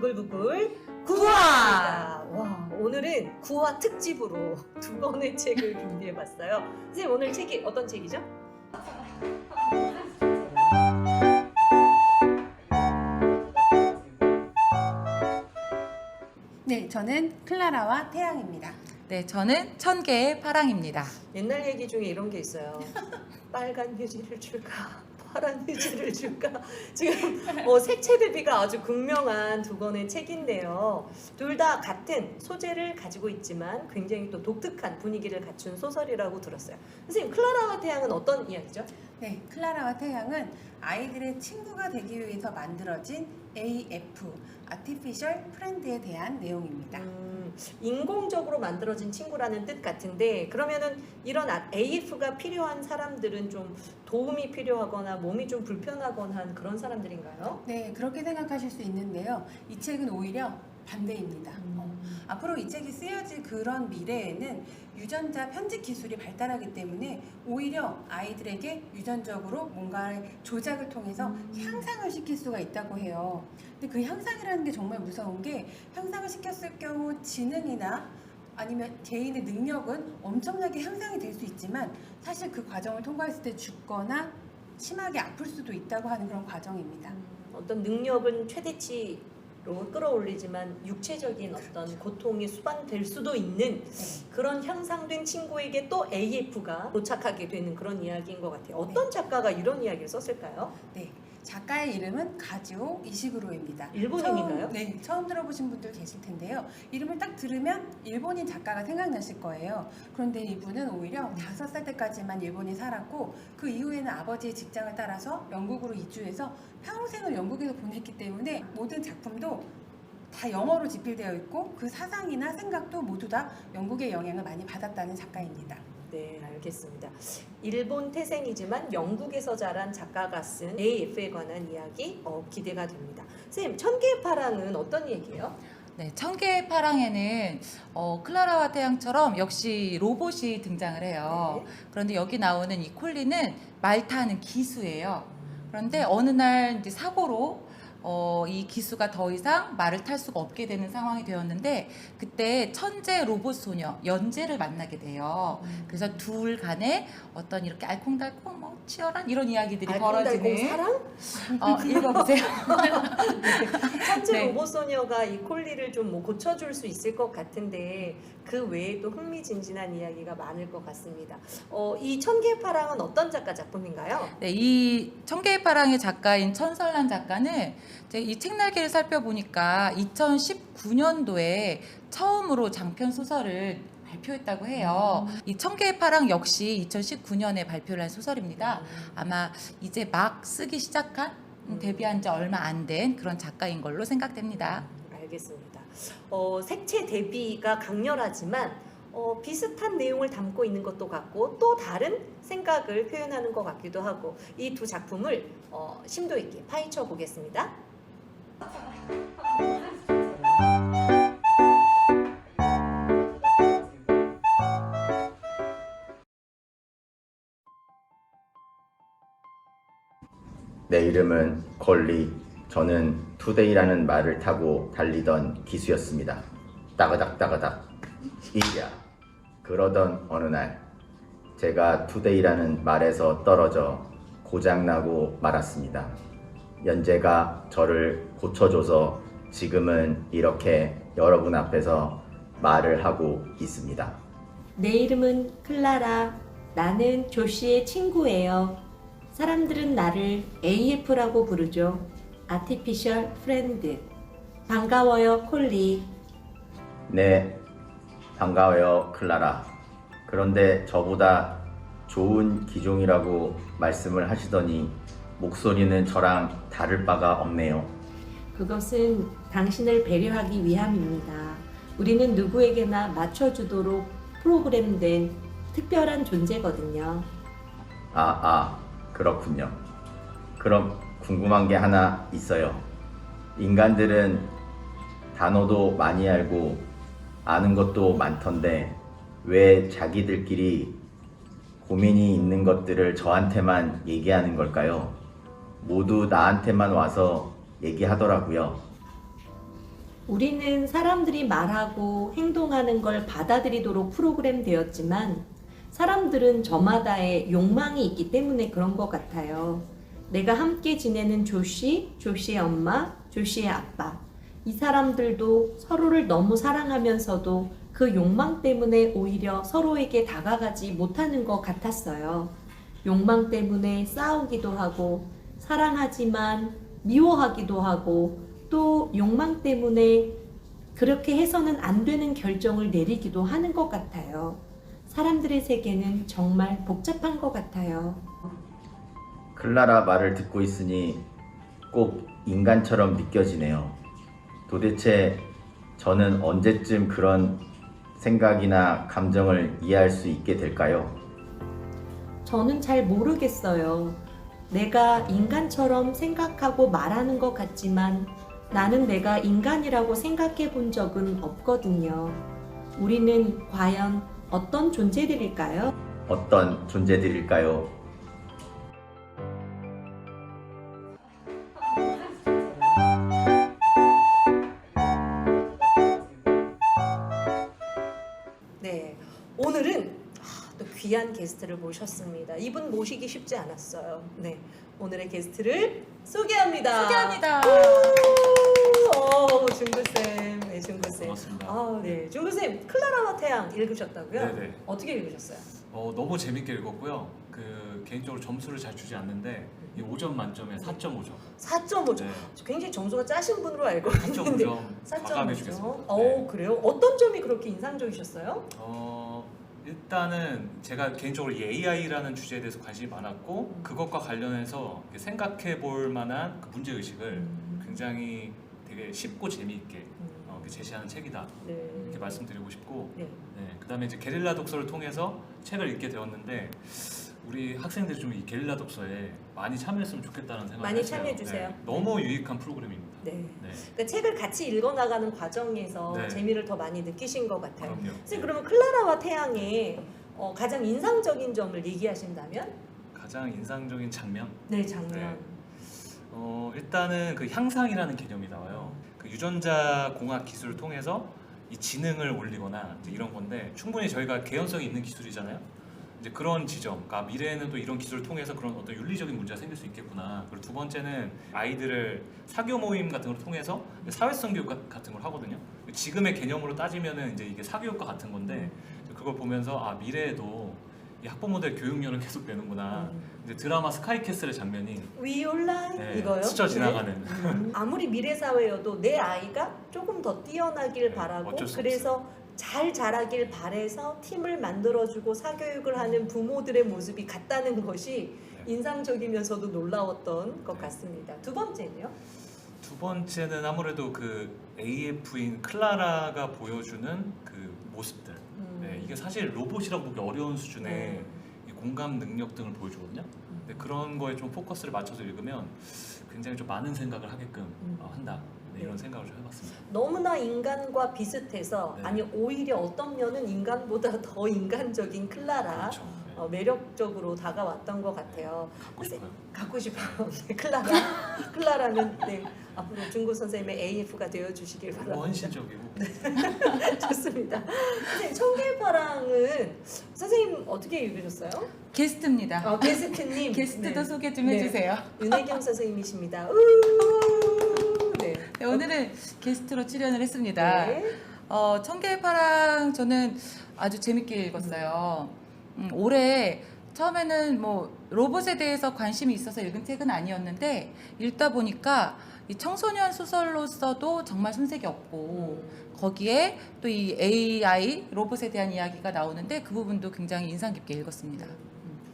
부글부글 구화! 와, 오늘은 구화 특집으로 두 권의 책을 준비해봤어요. 선생님 오늘 책이 어떤 책이죠? 네, 저는 클라라와 태양입니다. 네, 저는 천개의 파랑입니다. 옛날 얘기 중에 이런 게 있어요. 빨간 휴지를 줄까? 파란 휴지를 줄까? 지금 색채 대비가 아주 극명한 두 권의 책인데요. 둘 다 같은 소재를 가지고 있지만 굉장히 또 독특한 분위기를 갖춘 소설이라고 들었어요. 선생님, 클라라와 태양은 어떤 이야기죠? 네, 클라라와 태양은 아이들의 친구가 되기 위해서 만들어진 AF, Artificial Friend에 대한 내용입니다. 인공적으로 만들어진 친구라는 뜻 같은데, 그러면은 이런 AF가 필요한 사람들은 좀 도움이 필요하거나 몸이 좀 불편하거나 한 그런 사람들인가요? 네, 그렇게 생각하실 수 있는데요. 이 책은 오히려 반대입니다. 앞으로 이 책이 쓰여질 그런 미래에는 유전자 편집 기술이 발달하기 때문에 오히려 아이들에게 유전적으로 뭔가를 조작을 통해서 향상을 시킬 수가 있다고 해요. 근데 그 향상이라는 게 정말 무서운 게, 향상을 시켰을 경우 지능이나 아니면 개인의 능력은 엄청나게 향상이 될 수 있지만 사실 그 과정을 통과했을 때 죽거나 심하게 아플 수도 있다고 하는 그런 과정입니다. 어떤 능력은 최대치로 끌어올리지만 육체적인 어떤 고통이 수반될 수도 있는 그런 향상된 친구에게 또 AF가 도착하게 되는 그런 이야기인 것 같아요. 어떤 작가가 이런 이야기를 썼을까요? 네, 작가의 이름은 가즈오 이시구로입니다. 일본인인가요? 처음 들어보신 분들 계실 텐데요. 이름을 딱 들으면 일본인 작가가 생각나실 거예요. 그런데 이분은 오히려 5살 때까지만 일본에 살았고 그 이후에는 아버지의 직장을 따라서 영국으로 이주해서 평생을 영국에서 보냈기 때문에 모든 작품도 다 영어로 집필되어 있고 그 사상이나 생각도 모두 다 영국의 영향을 많이 받았다는 작가입니다. 네, 알겠습니다. 일본 태생이지만 영국에서 자란 작가가 쓴 AF에 관한 이야기 기대가 됩니다. 선생님, 천개의 파랑은 어떤 얘기예요? 네, 천개의 파랑에는 클라라와 태양처럼 역시 로봇이 등장을 해요. 네. 그런데 여기 나오는 이 콜리는 말 타는 기수예요. 그런데 어느 날 이제 사고로 이 기수가 더 이상 말을 탈 수가 없게 되는 상황이 되었는데, 그때 천재 로봇 소녀 연재를 만나게 돼요. 그래서 둘 간에 어떤 이렇게 알콩달콩 치열한 이런 이야기들이 알콩달콩 벌어지는. 사랑? 읽어보세요. 천재 네. 로봇 소녀가 이 콜리를 좀 고쳐줄 수 있을 것 같은데 그 외에 또 흥미진진한 이야기가 많을 것 같습니다. 이 천개의 파랑은 어떤 작가 작품인가요? 네, 이 천개의 파랑의 작가인 천설란 작가는 이 책날개를 살펴보니까 2019년도에 처음으로 장편 소설을 발표했다고 해요. 이 천개의 파랑 역시 2019년에 발표를 한 소설입니다. 아마 이제 막 쓰기 시작한, 데뷔한 지 얼마 안 된 그런 작가인 걸로 생각됩니다. 알겠습니다. 색채 대비가 강렬하지만 비슷한 내용을 담고 있는 것도 같고 또 다른 생각을 표현하는 것 같기도 하고, 이 두 작품을 심도 있게 파헤쳐 보겠습니다. 내 이름은 콜리. 저는 투데이라는 말을 타고 달리던 기수였습니다. 따그닥 따그닥 이야. 그러던 어느 날 제가 투데이라는 말에서 떨어져 고장나고 말았습니다. 연재가 저를 고쳐줘서 지금은 이렇게 여러분 앞에서 말을 하고 있습니다. 내 이름은 클라라. 나는 조씨의 친구예요. 사람들은 나를 AF라고 부르죠. Artificial Friend. 반가워요, 콜리. 네, 반가워요, 클라라. 그런데 저보다 좋은 기종이라고 말씀을 하시더니 목소리는 저랑 다를 바가 없네요. 그것은 당신을 배려하기 위함입니다. 우리는 누구에게나 맞춰주도록 프로그램된 특별한 존재거든요. 그렇군요. 그럼 궁금한 게 하나 있어요. 인간들은 단어도 많이 알고 아는 것도 많던데 왜 자기들끼리 고민이 있는 것들을 저한테만 얘기하는 걸까요? 모두 나한테만 와서 얘기하더라고요. 우리는 사람들이 말하고 행동하는 걸 받아들이도록 프로그램 되었지만 사람들은 저마다의 욕망이 있기 때문에 그런 것 같아요. 내가 함께 지내는 조씨, 조씨의 엄마, 조씨의 아빠. 이 사람들도 서로를 너무 사랑하면서도 그 욕망 때문에 오히려 서로에게 다가가지 못하는 것 같았어요. 욕망 때문에 싸우기도 하고, 사랑하지만 미워하기도 하고, 또 욕망 때문에 그렇게 해서는 안 되는 결정을 내리기도 하는 것 같아요. 사람들의 세계는 정말 복잡한 것 같아요. 클라라 말을 듣고 있으니 꼭 인간처럼 느껴지네요. 도대체 저는 언제쯤 그런 생각이나 감정을 이해할 수 있게 될까요? 저는 잘 모르겠어요. 내가 인간처럼 생각하고 말하는 것 같지만 나는 내가 인간이라고 생각해 본 적은 없거든요. 우리는 과연 어떤 존재들일까요? 어떤 존재들일까요? 네, 오늘은 또 귀한 게스트를 모셨습니다. 이분 모시기 쉽지 않았어요. 네, 오늘의 게스트를 소개합니다. 소개합니다. 중구쌤, 네, 중구쌤. 반갑습니다. 네, 중구쌤 클라라와 태양 읽으셨다고요? 네네. 어떻게 읽으셨어요? 너무 재밌게 읽었고요. 개인적으로 점수를 잘 주지 않는데 이 5점 만점에 4.5점. 4.5점. 네. 굉장히 점수가 짜신 분으로 알고 있는데 4.5점 과감해 주겠습니다. 4.5점. 그래요? 어떤 점이 그렇게 인상적이셨어요? 일단은 제가 개인적으로 이 AI라는 주제에 대해서 관심이 많았고 그것과 관련해서 생각해 볼 만한 그 문제 의식을 굉장히 되게 쉽고 재미있게 이렇게 제시하는 책이다. 네. 이렇게 말씀드리고 싶고, 네. 그다음에 이제 게릴라 독서를 통해서 책을 읽게 되었는데 우리 학생들이 좀 이 게릴라 독서에 많이 참여했으면 좋겠다는 생각을 많이 했어요. 참여해 주세요. 네, 너무 유익한 프로그램입니다. 네. 네, 그러니까 책을 같이 읽어나가는 과정에서 네. 재미를 더 많이 느끼신 것 같아요. 그럼요. 선생님, 그러면 클라라와 태양의 가장 인상적인 점을 얘기하신다면? 가장 인상적인 장면. 네, 장면. 네. 일단은 그 향상이라는 개념이 나와요. 그 유전자 공학 기술을 통해서 이 지능을 올리거나 이제 이런 건데 충분히 저희가 개연성이 있는 기술이잖아요. 이제 그런 지점, 그러니까 미래에는 또 이런 기술을 통해서 그런 어떤 윤리적인 문제가 생길 수 있겠구나. 그리고 두 번째는 아이들을 사교 모임 같은 걸 통해서 사회성 교육 같은 걸 하거든요. 지금의 개념으로 따지면은 이제 이게 사교육과 같은 건데 그걸 보면서 미래에도 이 학부모들 교육료는 계속 내는구나. 이제 드라마 스카이캐슬의 장면이 위올라 네, 이거요? 스쳐 지나가는. 아무리 미래 사회여도 내 아이가 조금 더 뛰어나길 네, 바라고 어쩔 수 그래서 잘 자라길 바래서 팀을 만들어주고 사교육을 하는 부모들의 모습이 같다는 것이 네. 인상적이면서도 놀라웠던 것 같습니다. 두 번째는요? 두 번째는 아무래도 그 AF인 클라라가 보여주는 그 모습들. 네, 이게 사실 로봇이라고 보기 어려운 수준의 네. 이 공감 능력 등을 보여주거든요. 근데 그런 거에 좀 포커스를 맞춰서 읽으면 굉장히 좀 많은 생각을 하게끔 한다. 네, 이런 생각을 좀 해봤습니다. 너무나 인간과 비슷해서 네. 아니 오히려 어떤 면은 인간보다 더 인간적인 클라라 그렇죠. 네. 매력적으로 다가왔던 것 같아요. 갖고 싶어요. 갖고 싶어요. 네, 클라라는 네, 앞으로 중구 선생님의 AF가 되어주시길 바랍니다. 헌신적이고. 좋습니다. 선생님, 청개파랑은 선생님 어떻게 읽으셨어요? 게스트입니다. 게스트님. 게스트도 네. 소개 좀 네. 해주세요. 윤혜경 선생님이십니다. 네. 네, 오늘은 게스트로 출연을 했습니다. 네. 청개의 파랑 저는 아주 재밌게 읽었어요. 올해 처음에는 뭐 로봇에 대해서 관심이 있어서 읽은 책은 아니었는데 읽다 보니까 이 청소년 소설로서도 정말 손색이 없고 거기에 또 이 AI 로봇에 대한 이야기가 나오는데 그 부분도 굉장히 인상 깊게 읽었습니다.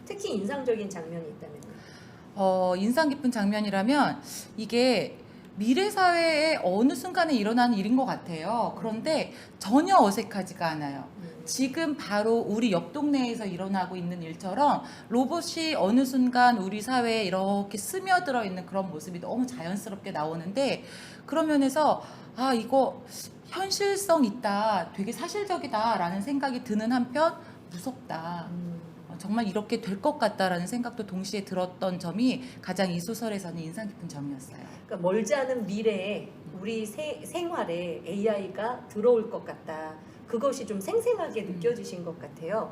특히 인상적인 장면이 있다면? 인상 깊은 장면이라면 이게 미래 사회의 어느 순간에 일어나는 일인 것 같아요. 그런데 전혀 어색하지가 않아요. 지금 바로 우리 옆 동네에서 일어나고 있는 일처럼 로봇이 어느 순간 우리 사회에 이렇게 스며들어 있는 그런 모습이 너무 자연스럽게 나오는데 그런 면에서 이거 현실성 있다, 되게 사실적이다라는 생각이 드는 한편 무섭다. 정말 이렇게 될 것 같다라는 생각도 동시에 들었던 점이 가장 이 소설에서는 인상 깊은 점이었어요. 그러니까 멀지 않은 미래에 우리 생활에 AI가 들어올 것 같다. 그것이 좀 생생하게 느껴지신 것 같아요.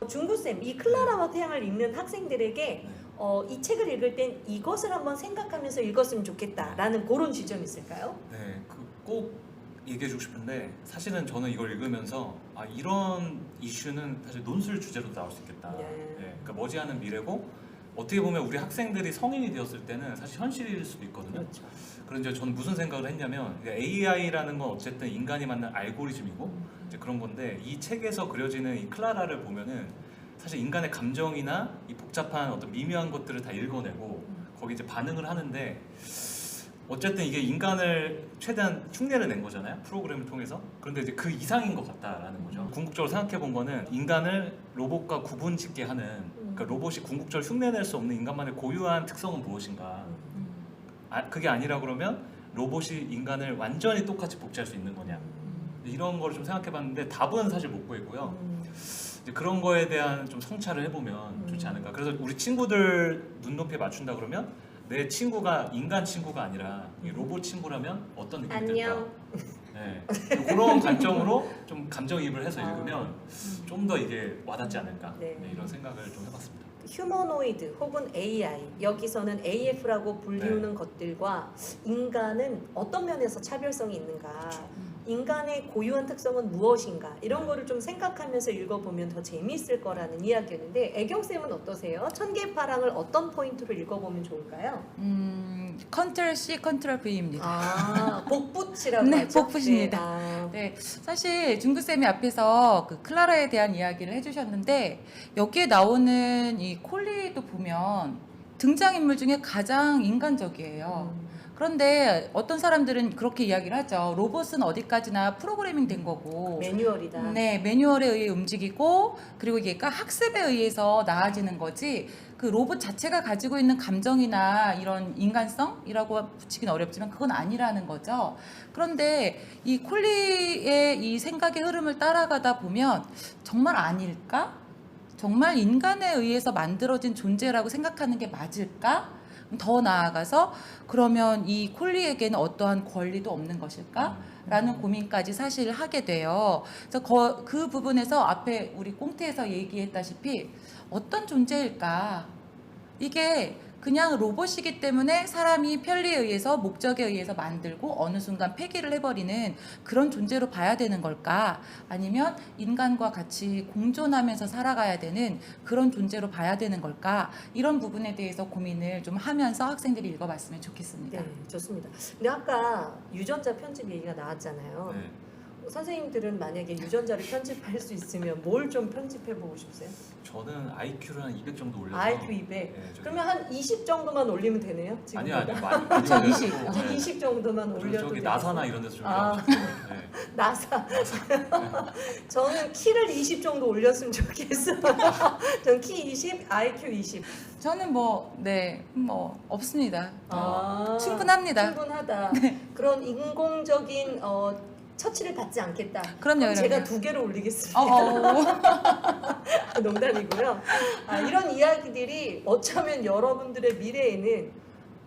중구쌤, 이 클라라와 태양을 읽는 학생들에게 이 책을 읽을 땐 이것을 한번 생각하면서 읽었으면 좋겠다라는 그런 지점이 있을까요? 네, 꼭 얘기해주고 싶은데 사실은 저는 이걸 읽으면서 이런 이슈는 사실 논술 주제로 나올 수 있겠다. 네. 네, 그러니까 머지않은 미래고 어떻게 보면 우리 학생들이 성인이 되었을 때는 사실 현실일 수도 있거든요. 그렇죠. 그런데 이제 저는 무슨 생각을 했냐면 AI라는 건 어쨌든 인간이 만든 알고리즘이고 이제 그런 건데 이 책에서 그려지는 이 클라라를 보면은 사실 인간의 감정이나 이 복잡한 어떤 미묘한 것들을 다 읽어내고 거기 이제 반응을 하는데 어쨌든 이게 인간을 최대한 흉내를 낸 거잖아요, 프로그램을 통해서. 그런데 이제 그 이상인 것 같다라는 거죠. 궁극적으로 생각해 본 거는 인간을 로봇과 구분짓게 하는, 그러니까 로봇이 궁극적으로 흉내낼 수 없는 인간만의 고유한 특성은 무엇인가. 그게 아니라 그러면 로봇이 인간을 완전히 똑같이 복제할 수 있는 거냐, 이런 거를 좀 생각해 봤는데 답은 사실 못 구했고요. 이제 그런 거에 대한 좀 성찰을 해보면 좋지 않을까. 그래서 우리 친구들 눈높이에 맞춘다 그러면 내 친구가 인간 친구가 아니라 이 로봇 친구라면 어떤 느낌이 들까? 안녕. 네, 그런 관점으로 좀 감정이입을 해서 읽으면 좀 더 이게 와닿지 않을까. 네. 네, 이런 생각을 좀 해봤습니다. 휴머노이드 혹은 AI, 여기서는 AF라고 불리우는 것들과 인간은 어떤 면에서 차별성이 있는가, 인간의 고유한 특성은 무엇인가, 이런 거를 좀 생각하면서 읽어보면 더 재미있을 거라는 이야기였는데, 애경쌤은 어떠세요? 천개파랑을 어떤 포인트로 읽어보면 좋을까요? 컨트롤 C, 컨트롤 V입니다. 복붙이라고 네, 하죠? 복붙입니다. 네, 네, 사실 중구쌤이 앞에서 그 클라라에 대한 이야기를 해주셨는데 여기에 나오는 이 콜리도 보면 등장인물 중에 가장 인간적이에요. 그런데 어떤 사람들은 그렇게 이야기를 하죠. 로봇은 어디까지나 프로그래밍 된 거고 매뉴얼이다. 네, 매뉴얼에 의해 움직이고 그리고 얘가 학습에 의해서 나아지는 거지 그 로봇 자체가 가지고 있는 감정이나 이런 인간성이라고 붙이기는 어렵지만 그건 아니라는 거죠. 그런데 이 콜리의 이 생각의 흐름을 따라가다 보면 정말 아닐까? 정말 인간에 의해서 만들어진 존재라고 생각하는 게 맞을까? 더 나아가서 그러면 이 콜리에게는 어떠한 권리도 없는 것일까? 라는 고민까지 사실 하게 돼요. 그래서 그 부분에서 앞에 우리 꽁트에서 얘기했다시피 어떤 존재일까? 이게 그냥 로봇이기 때문에 사람이 편리에 의해서 목적에 의해서 만들고 어느 순간 폐기를 해버리는 그런 존재로 봐야 되는 걸까? 아니면 인간과 같이 공존하면서 살아가야 되는 그런 존재로 봐야 되는 걸까? 이런 부분에 대해서 고민을 좀 하면서 학생들이 읽어봤으면 좋겠습니다. 네, 좋습니다. 근데 아까 유전자 편집 얘기가 나왔잖아요. 네. 선생님들은 만약에 유전자를 편집할 수 있으면 뭘 좀 편집해 보고 싶으세요? 저는 IQ를 한 200 정도 올려서 IQ 200. 네, 저기- 그러면 한 20 정도만 올리면 되네요? 지금 아니요, 많이 저 20. 올려도, 한 네. 20 정도만 그리고 올려도 저기 되겠어요? 나사나 이런 데서 좀 아. 올려주세요. 네. 나사. 저는 키를 20 정도 올렸으면 좋겠어요. 전 키 20, IQ 20. 저는 없습니다. 아, 충분합니다. 충분하다. 그런 인공적인 처치를 받지 않겠다. 그럼요, 그럼 제가 그럼요. 2개를 올리겠습니다. 농담이고요. 이런 이야기들이 어쩌면 여러분들의 미래에는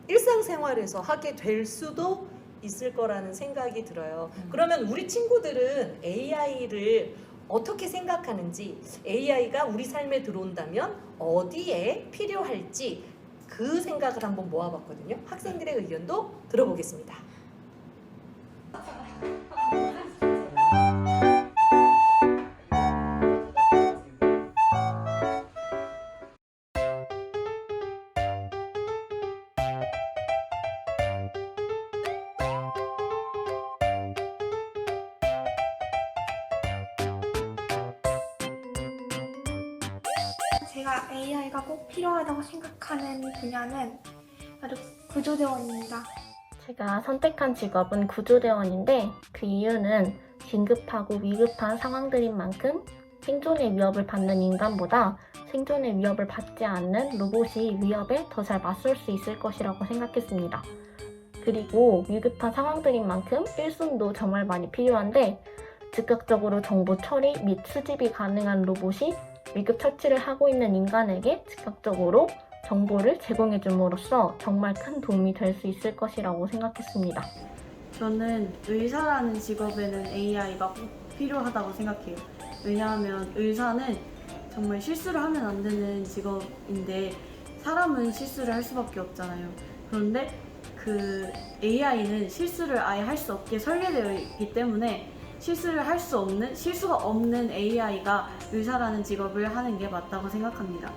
일상생활에서 하게 될 수도 있을 거라는 생각이 들어요. 그러면 우리 친구들은 AI를 어떻게 생각하는지, AI가 우리 삶에 들어온다면 어디에 필요할지 그 생각을 한번 모아봤거든요. 학생들의 의견도 들어보겠습니다. 제가 AI가 꼭 필요하다고 생각하는 분야는 바로 구조대원입니다. 제가 선택한 직업은 구조대원인데 그 이유는 긴급하고 위급한 상황들인 만큼 생존의 위협을 받는 인간보다 생존의 위협을 받지 않는 로봇이 위협에 더 잘 맞설 수 있을 것이라고 생각했습니다. 그리고 위급한 상황들인 만큼 일순도 정말 많이 필요한데 즉각적으로 정보 처리 및 수집이 가능한 로봇이 위급 처치를 하고 있는 인간에게 즉각적으로 정보를 제공해 줌으로써 정말 큰 도움이 될 수 있을 것이라고 생각했습니다. 저는 의사라는 직업에는 AI가 꼭 필요하다고 생각해요. 왜냐하면 의사는 정말 실수를 하면 안 되는 직업인데 사람은 실수를 할 수밖에 없잖아요. 그런데 그 AI는 실수를 아예 할 수 없게 설계되어 있기 때문에 실수가 없는 AI가 의사라는 직업을 하는 게 맞다고 생각합니다.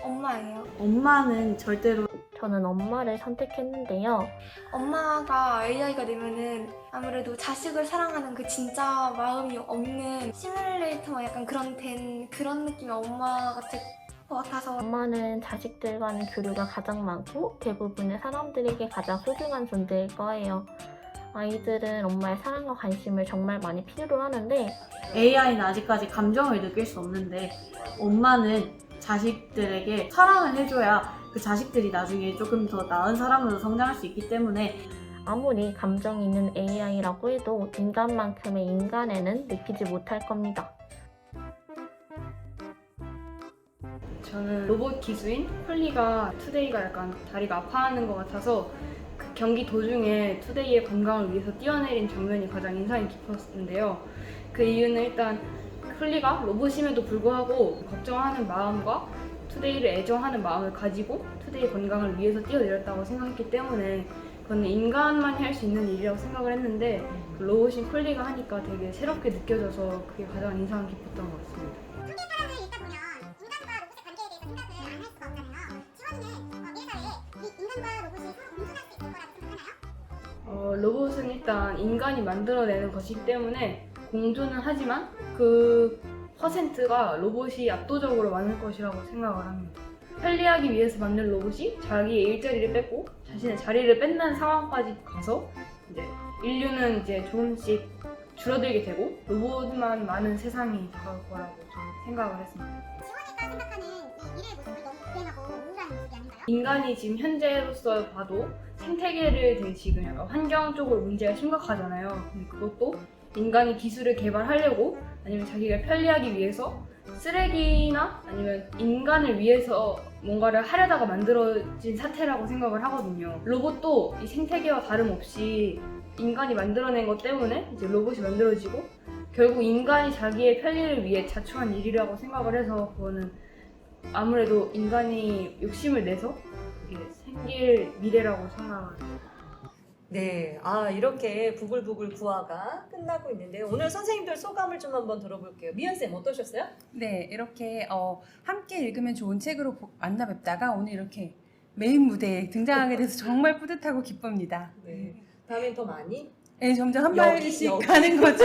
엄마예요. 엄마는 절대로 저는 엄마를 선택했는데요. 엄마가 AI가 되면은 아무래도 자식을 사랑하는 그 진짜 마음이 없는 시뮬레이터 약간 그런 느낌의 엄마 같을 것 같아서 엄마는 자식들과는 교류가 가장 많고 대부분의 사람들에게 가장 소중한 존재일 거예요. 아이들은 엄마의 사랑과 관심을 정말 많이 필요로 하는데 AI는 아직까지 감정을 느낄 수 없는데 엄마는 자식들에게 사랑을 해줘야 그 자식들이 나중에 조금 더 나은 사람으로 성장할 수 있기 때문에 아무리 감정이 있는 AI라고 해도 인간만큼의 인간에는 느끼지 못할 겁니다. 저는 로봇 기수인 콜리가 투데이가 약간 다리가 아파하는 것 같아서 그 경기 도중에 투데이의 건강을 위해서 뛰어내린 장면이 가장 인상이 깊었는데요. 그 이유는 일단 콜리가 로봇임에도 불구하고 걱정하는 마음과 투데이를 애정하는 마음을 가지고 투데이의 건강을 위해서 뛰어내렸다고 생각했기 때문에 그건 인간만이 할 수 있는 일이라고 생각을 했는데 그 로봇인 콜리가 하니까 되게 새롭게 느껴져서 그게 가장 인상 깊었던 것 같습니다. 로봇은 일단 인간이 만들어내는 것이기 때문에 공존은 하지만 그 퍼센트가 로봇이 압도적으로 많을 것이라고 생각을 합니다. 편리하기 위해서 만든 로봇이 자기의 일자리를 뺏고 자신의 자리를 뺏는 상황까지 가서 이제 인류는 이제 조금씩 줄어들게 되고 로봇만 많은 세상이 다가올 거라고 저는 생각을 했습니다. 지원이가 생각하는 이 미래의 모습을 너무 불행하고 우울한 모습이 아닌가요? 인간이 지금 현재로서 봐도 생태계를 되게 지금 약간 환경 쪽으로 문제가 심각하잖아요. 근데 그것도 인간이 기술을 개발하려고 아니면 자기가 편리하기 위해서 쓰레기나 아니면 인간을 위해서 뭔가를 하려다가 만들어진 사태라고 생각을 하거든요. 로봇도 이 생태계와 다름없이 인간이 만들어낸 것 때문에 이제 로봇이 만들어지고 결국 인간이 자기의 편리를 위해 자초한 일이라고 생각을 해서 그거는 아무래도 인간이 욕심을 내서 이게 생길 미래라고 생각을 해요. 네, 이렇게 부글부글 구화가 끝나고 있는데요. 오늘 선생님들 소감을 좀 한번 들어볼게요. 미연쌤 어떠셨어요? 네, 이렇게 함께 읽으면 좋은 책으로 만나 뵙다가 오늘 이렇게 메인 무대에 등장하게 돼서 정말 뿌듯하고 기쁩니다. 네, 다음엔 더 많이? 네, 점점 한 여기, 발씩 여기. 가는 거죠.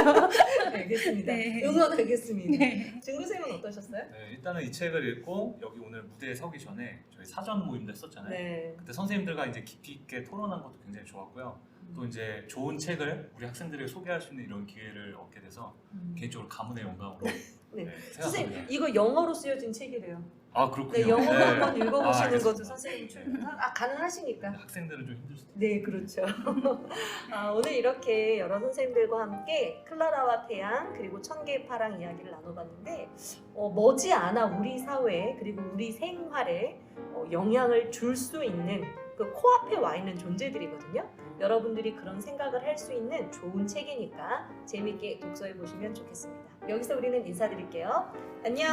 알겠습니다. 네. 응원하겠습니다. 네. 증구쌤은 어떠셨어요? 네, 일단은 이 책을 읽고 여기 오늘 무대에 서기 전에 저희 사전 모임도 했었잖아요. 네. 그때 선생님들과 이제 깊이 있게 토론한 것도 굉장히 좋았고요. 또 이제 좋은 책을 우리 학생들에게 소개할 수 있는 이런 기회를 얻게 돼서 개인적으로 가문의 영광으로 네. 생각합니다. 선생님, 이거 영어로 쓰여진 책이래요. 아 그렇군요. 네, 영어로 네. 한번 읽어보시는 알겠습니다. 것도 선생님 가능하시니까. 학생들은 좀 힘들 수도 있어요. 네, 그렇죠. 오늘 이렇게 여러 선생님들과 함께 클라라와 태양 그리고 천개의 파랑 이야기를 나눠봤는데 머지않아 우리 사회 그리고 우리 생활에 영향을 줄 수 있는 그 코앞에 와 있는 존재들이거든요. 여러분들이 그런 생각을 할 수 있는 좋은 책이니까 재미있게 독서해 보시면 좋겠습니다. 여기서 우리는 인사드릴게요. 안녕.